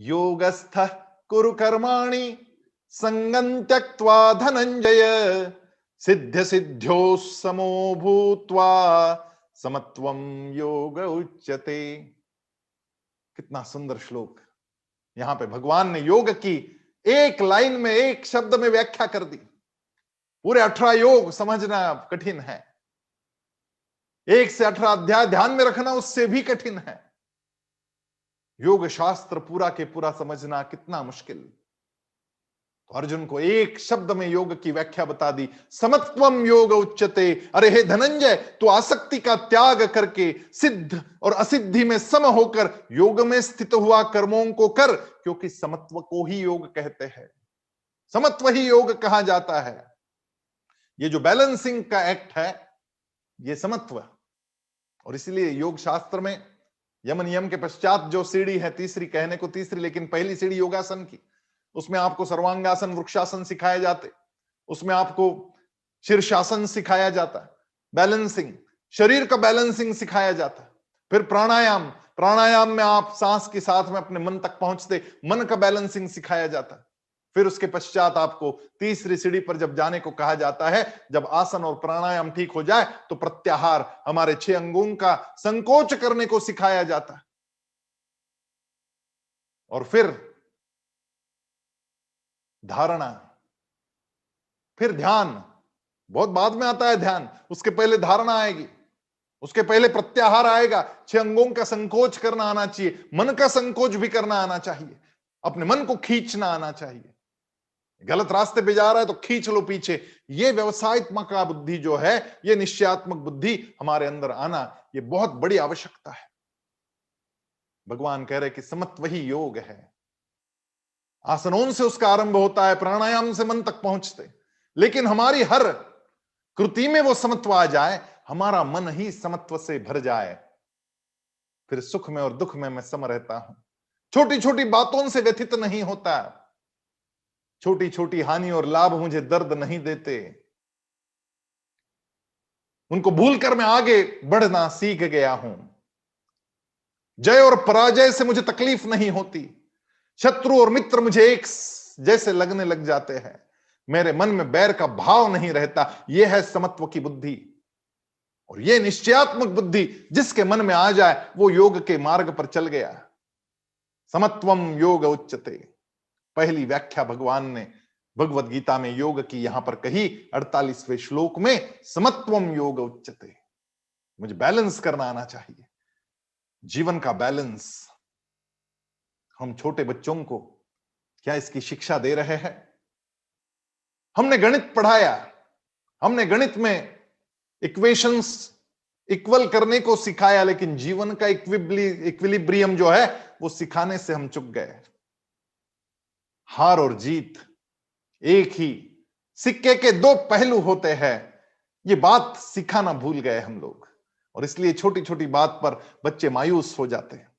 योगस्थः कुरु कर्माणि संगं त्यक्त्वा धनंजय सिद्ध सिद्ध्योः समो भूत्वा समत्वं योग उच्यते। कितना सुंदर श्लोक। यहां पे भगवान ने योग की एक लाइन में, एक शब्द में व्याख्या कर दी। पूरे 18 योग समझना कठिन है, 1 से 18 अध्याय ध्यान में रखना उससे भी कठिन है। योग शास्त्र पूरा के पूरा समझना कितना मुश्किल। तो अर्जुन को एक शब्द में योग की व्याख्या बता दी, समत्वम योग उच्यते। अरे हे धनंजय, तू आसक्ति का त्याग करके सिद्ध और असिद्धि में सम होकर योग में स्थित हुआ कर्मों को कर, क्योंकि समत्व को ही योग कहते हैं, समत्व ही योग कहा जाता है। ये जो बैलेंसिंग का एक्ट है ये समत्व। और इसलिए योग शास्त्र में यम नियम के पश्चात जो सीढ़ी है, तीसरी, कहने को तीसरी लेकिन पहली सीढ़ी योगासन की, उसमें आपको सर्वांगासन वृक्षासन सिखाए जाते, उसमें आपको शीर्षासन सिखाया जाता, बैलेंसिंग, शरीर का बैलेंसिंग सिखाया जाता। फिर प्राणायाम, प्राणायाम में आप सांस के साथ में अपने मन तक पहुंचते, मन का बैलेंसिंग सिखाया जाता। फिर उसके पश्चात आपको तीसरी सीढ़ी पर जब जाने को कहा जाता है, जब आसन और प्राणायाम ठीक हो जाए तो प्रत्याहार, हमारे 6 अंगों का संकोच करने को सिखाया जाता है। और फिर धारणा, फिर ध्यान, बहुत बाद में आता है ध्यान, उसके पहले धारणा आएगी, उसके पहले प्रत्याहार आएगा। 6 अंगों का संकोच करना आना चाहिए, मन का संकोच भी करना आना चाहिए, अपने मन को खींचना आना चाहिए। गलत रास्ते पे जा रहा है तो खींच लो पीछे। ये व्यवसायत्मक बुद्धि जो है, ये निश्चयात्मक बुद्धि हमारे अंदर आना, ये बहुत बड़ी आवश्यकता है। भगवान कह रहे कि समत्व ही योग है। आसनों से उसका आरंभ होता है, प्राणायाम से मन तक पहुंचते, लेकिन हमारी हर कृति में वो समत्व आ जाए, हमारा मन ही समत्व से भर जाए, फिर सुख में और दुख में मैं सम रहता हूं, छोटी छोटी बातों से व्यथित नहीं होता, छोटी छोटी हानि और लाभ मुझे दर्द नहीं देते, उनको भूलकर मैं आगे बढ़ना सीख गया हूं। जय और पराजय से मुझे तकलीफ नहीं होती, शत्रु और मित्र मुझे एक जैसे लगने लग जाते हैं, मेरे मन में बैर का भाव नहीं रहता। यह है समत्व की बुद्धि। और यह निश्चयात्मक बुद्धि जिसके मन में आ जाए वो योग के मार्ग पर चल गया। समत्वम योग उच्यते, पहली व्याख्या भगवान ने भगवद गीता में योग की यहां पर कही 48वें श्लोक में, समत्वम योग उच्यते। मुझे बैलेंस करना आना चाहिए, जीवन का बैलेंस। हम छोटे बच्चों को क्या इसकी शिक्षा दे रहे हैं? हमने गणित पढ़ाया, हमने गणित में इक्वेशंस इक्वल करने को सिखाया, लेकिन जीवन का इक्विलिब्रियम जो है वो सिखाने से हम चूक गए। हार और जीत एक ही सिक्के के 2 पहलू होते हैं, ये बात सिखाना भूल गए हम लोग। और इसलिए छोटी छोटी बात पर बच्चे मायूस हो जाते हैं।